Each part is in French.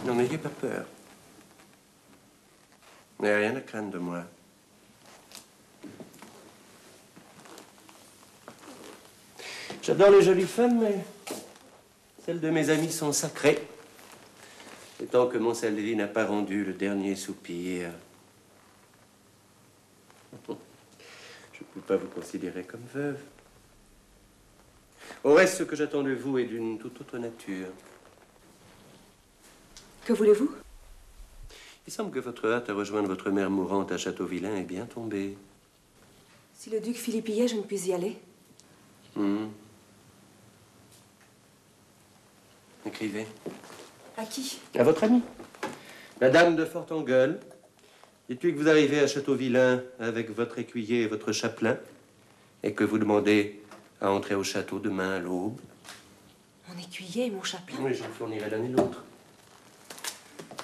Non, n'ayez pas peur. Vous n'avez rien à craindre de moi. J'adore les jolies femmes, mais celles de mes amis sont sacrées. Et tant que Monsalvi n'a pas rendu le dernier soupir, je ne peux pas vous considérer comme veuve. Au reste, ce que j'attends de vous est d'une toute autre nature. Que voulez-vous? Il semble que votre hâte à rejoindre votre mère mourante à Château-Vilain est bien tombée. Si le duc Philippe y est, je ne puis y aller. Écrivez. À qui? À votre amie, la dame de Fortengueule. Dites-lui que vous arrivez à Château-Vilain avec votre écuyer et votre chapelain et que vous demandez à entrer au château demain à l'aube. Mon écuyer et mon chapelain? Oui, j'en fournirai l'un et l'autre.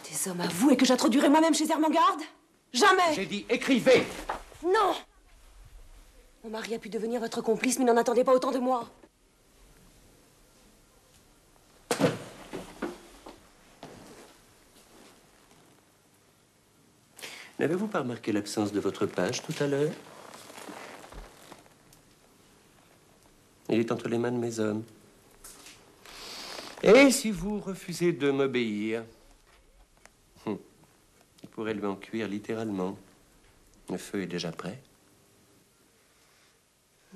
Des hommes à vous et que j'introduirai moi-même chez Ermengarde? Jamais! J'ai dit écrivez! Non! Mon mari a pu devenir votre complice, mais n'en attendez pas autant de moi. N'avez-vous pas remarqué l'absence de votre page tout à l'heure? Il est entre les mains de mes hommes. Et si vous refusez de m'obéir, il pourrait lui en cuire littéralement. Le feu est déjà prêt.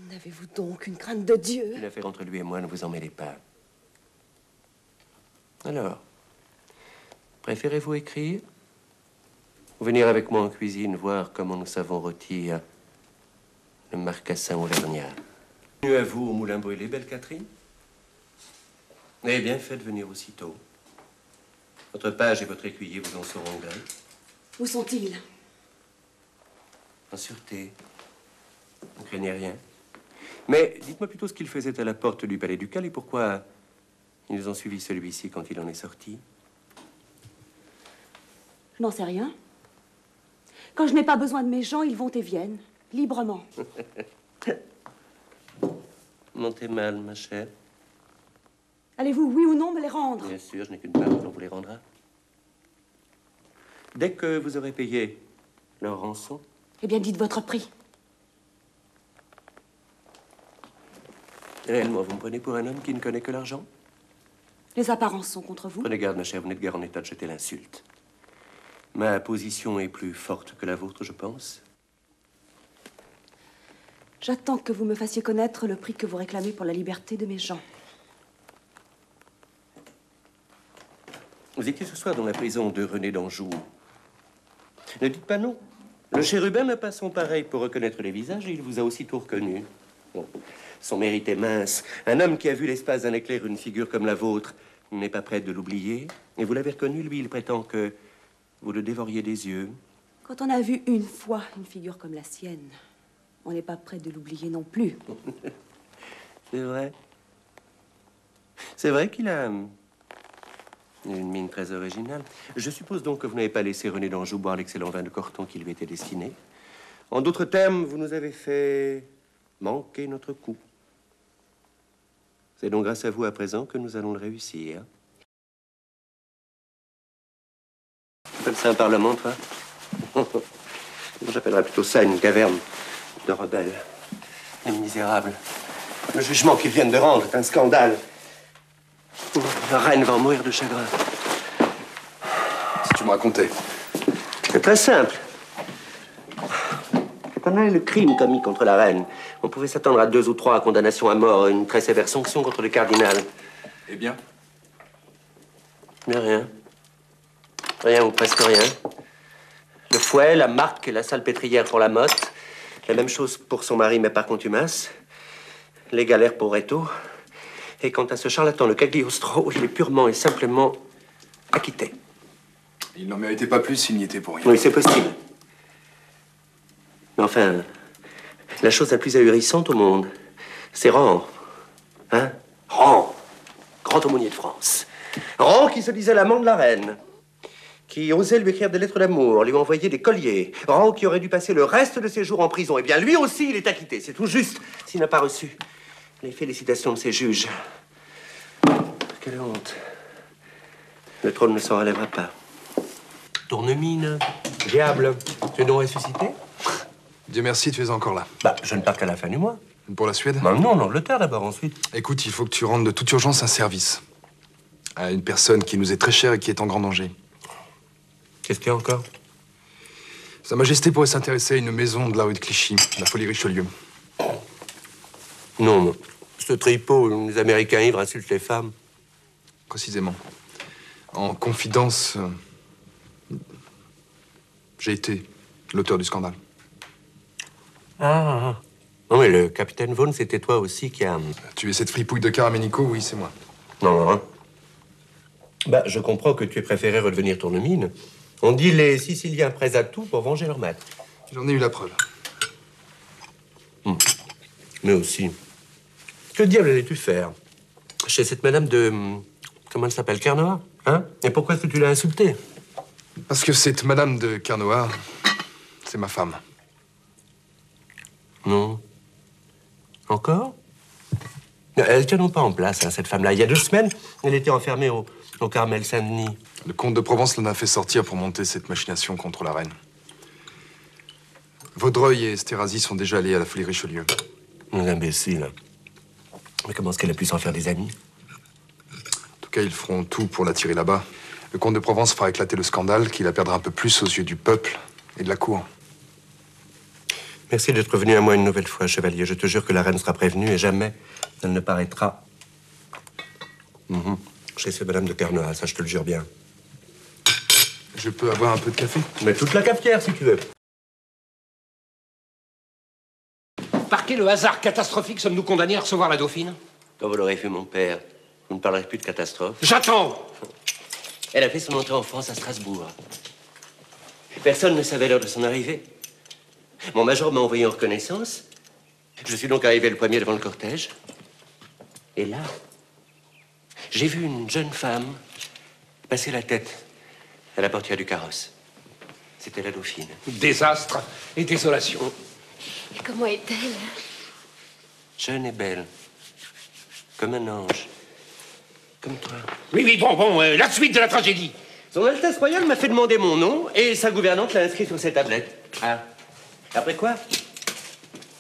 N'avez-vous donc une crainte de Dieu? Une affaire entre lui et moi, ne vous en mêlez pas. Alors, préférez-vous écrire ou venir avec moi en cuisine voir comment nous savons rôtir le marcassin auvergnat? Bienvenue à vous au moulin brûlé, belle Catherine. Eh bien, faites venir aussitôt. Votre page et votre écuyer vous en sauront gré. Où sont-ils? En sûreté. Ne craignez rien. Mais dites-moi plutôt ce qu'ils faisaient à la porte du palais ducal et pourquoi ils ont suivi celui-ci quand il en est sorti. Je n'en sais rien. Quand je n'ai pas besoin de mes gens, ils vont et viennent, librement. Montez mal, ma chère. Allez-vous, oui ou non, me les rendre? Bien sûr, je n'ai qu'une parole, on vous les rendra. Dès que vous aurez payé leur rançon. Eh bien, dites votre prix. Réellement, vous me prenez pour un homme qui ne connaît que l'argent? Les apparences sont contre vous. Prenez garde, ma chère, vous n'êtes guère en état de jeter l'insulte. Ma position est plus forte que la vôtre, je pense. J'attends que vous me fassiez connaître le prix que vous réclamez pour la liberté de mes gens. Vous étiez ce soir dans la prison de René d'Anjou. Ne dites pas non. Le chérubin n'a pas son pareil pour reconnaître les visages et il vous a aussitôt reconnu. Bon, son mérite est mince. Un homme qui a vu l'espace d'un éclair une figure comme la vôtre n'est pas prêt de l'oublier. Et vous l'avez reconnu, lui, il prétend que vous le dévoriez des yeux. Quand on a vu une fois une figure comme la sienne, on n'est pas prêt de l'oublier non plus. C'est vrai. C'est vrai qu'il a une mine très originale. Je suppose donc que vous n'avez pas laissé René d'Anjou boire l'excellent vin de Corton qui lui était destiné. En d'autres termes, vous nous avez fait manquer notre coup. C'est donc grâce à vous à présent que nous allons le réussir. Tu appelles ça un parlement, toi? J'appellerais plutôt ça une caverne de rebelles. Les misérables. Le jugement qu'ils viennent de rendre est un scandale. La reine va en mourir de chagrin. Si tu me racontais. C'est très simple. Quand on a le crime commis contre la reine, on pouvait s'attendre à 2 ou 3 condamnations à mort, une très sévère sanction contre le cardinal. Eh bien? Mais rien. Rien ou presque rien. Le fouet, la marque et la salpêtrière pour la motte. La même chose pour son mari, mais par contumace. Les galères pour Reto. Et quant à ce charlatan, le Cagliostro, il est purement et simplement acquitté. Il n'en méritait pas plus s'il n'y était pour rien. Oui, c'est possible. Mais enfin, la chose la plus ahurissante au monde, c'est Ran. Hein? Ran, grand aumônier de France. Ran qui se disait l'amant de la reine, qui osait lui écrire des lettres d'amour, lui envoyer des colliers. Ran qui aurait dû passer le reste de ses jours en prison. Eh bien, lui aussi, il est acquitté. C'est tout juste s'il n'a pas reçu les félicitations de ses juges. Quelle honte. Le trône ne s'en relèvera pas. Tournemine, diable, tu es donc ressuscité? Dieu merci, tu es encore là. Bah, je ne pars qu'à la fin du mois. Pour la Suède? Bah non, en Angleterre d'abord, ensuite. Écoute, il faut que tu rendes de toute urgence un service à une personne qui nous est très chère et qui est en grand danger. Qu'est-ce qu'il y a encore? Sa Majesté pourrait s'intéresser à une maison de la rue de Clichy, la Folie Richelieu. Non, ce tripot, les Américains ivres insultent les femmes. Précisément. En confidence, j'ai été l'auteur du scandale. Ah, non, mais le capitaine Vaughan, c'était toi aussi qui a... Tu es cette fripouille de Caraménico? Oui, c'est moi. Non, hein. Bah, je comprends que tu aies préféré redevenir Tournemine. On dit les Siciliens prêts à tout pour venger leur maître. J'en ai eu la preuve. Mais aussi, que diable allais-tu faire chez cette madame de... Comment elle s'appelle? Carnoat? Hein? Et pourquoi est-ce que tu l'as insultée? Parce que cette madame de Carnoat, c'est ma femme. Non. Encore? Elle tient non pas en place, hein, cette femme-là. Il y a 2 semaines, elle était enfermée au Carmel Saint-Denis. Le comte de Provence l'en a fait sortir pour monter cette machination contre la reine. Vaudreuil et Esterhazy sont déjà allés à la Folie Richelieu. Un imbécile. Mais comment est-ce qu'elle a pu s'en faire des amis? En tout cas, ils feront tout pour l'attirer là-bas. Le comte de Provence fera éclater le scandale, qui la perdra un peu plus aux yeux du peuple et de la cour. Merci d'être venu à moi une nouvelle fois, chevalier. Je te jure que la reine sera prévenue et jamais elle ne paraîtra chez cette madame de Carnoat, ça je te le jure bien. Je peux avoir un peu de café? Mais toute la cafetière, si tu veux. Par quel hasard catastrophique sommes-nous condamnés à recevoir la dauphine? Quand vous l'aurez vu, mon père, vous ne parlerez plus de catastrophe. J'attends! Elle a fait son entrée en France à Strasbourg. Personne ne savait l'heure de son arrivée. Mon major m'a envoyé en reconnaissance. Je suis donc arrivé le premier devant le cortège. Et là, j'ai vu une jeune femme passer la tête à la portière du carrosse. C'était la dauphine. Désastre et désolation. Et comment est-elle? Jeune et belle. Comme un ange. Comme toi. Oui, bon, la suite de la tragédie. Son Altesse Royale m'a fait demander mon nom et sa gouvernante l'a inscrit sur ses tablettes. Ah. Après quoi?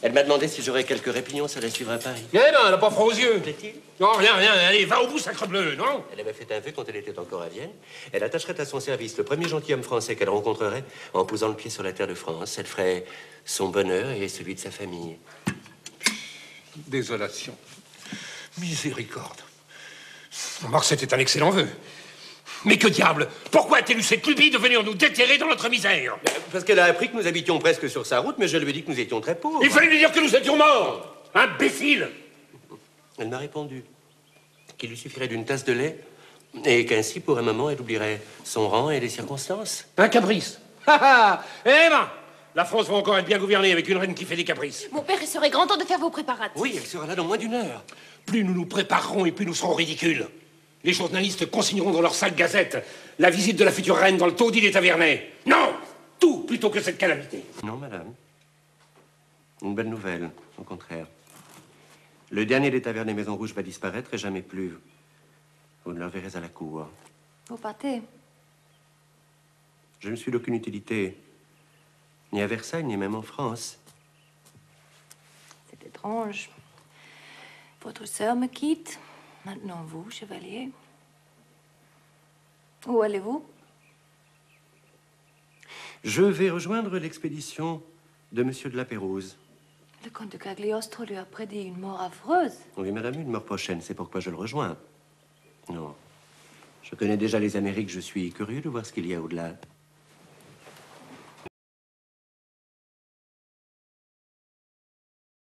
Elle m'a demandé si j'aurais quelques répignons à la suivre à Paris. Eh ben, elle n'a pas froid aux yeux. Plaît-il? Non, rien, allez, va au bout, sacrebleu, non? Elle avait fait un vœu quand elle était encore à Vienne. Elle attacherait à son service le premier gentilhomme français qu'elle rencontrerait en posant le pied sur la terre de France. Elle ferait son bonheur et celui de sa famille. Désolation. Miséricorde. Remarque, c'était un excellent vœu. Mais que diable? Pourquoi a-t-elle eu cette lubie de venir nous déterrer dans notre misère? Parce qu'elle a appris que nous habitions presque sur sa route, mais je lui ai dit que nous étions très pauvres. Il fallait lui dire que nous étions morts. Imbécile! Elle m'a répondu qu'il lui suffirait d'une tasse de lait et qu'ainsi, pour un moment, elle oublierait son rang et les circonstances. Un caprice. Eh ben, la France va encore être bien gouvernée avec une reine qui fait des caprices. Mon père, il serait grand temps de faire vos préparatifs. Oui, elle sera là dans moins d'1 heure. Plus nous nous préparerons et plus nous serons ridicules. Les journalistes consigneront dans leur sale gazette la visite de la future reine dans le taudis des Tavernais. Non! Tout plutôt que cette calamité. Non, madame. Une belle nouvelle, au contraire. Le dernier des Tavernes et Maisons Rouges va disparaître et jamais plus. Vous ne le verrez à la cour. Vous partez? Je ne suis d'aucune utilité, ni à Versailles, ni même en France. C'est étrange. Votre sœur me quitte. Maintenant vous, chevalier. Où allez-vous? Je vais rejoindre l'expédition de Monsieur de la Pérouse. Le comte de Cagliostro lui a prédit une mort affreuse. Oui, madame, une mort prochaine, c'est pourquoi je le rejoins. Non. Je connais déjà les Amériques, je suis curieux de voir ce qu'il y a au-delà.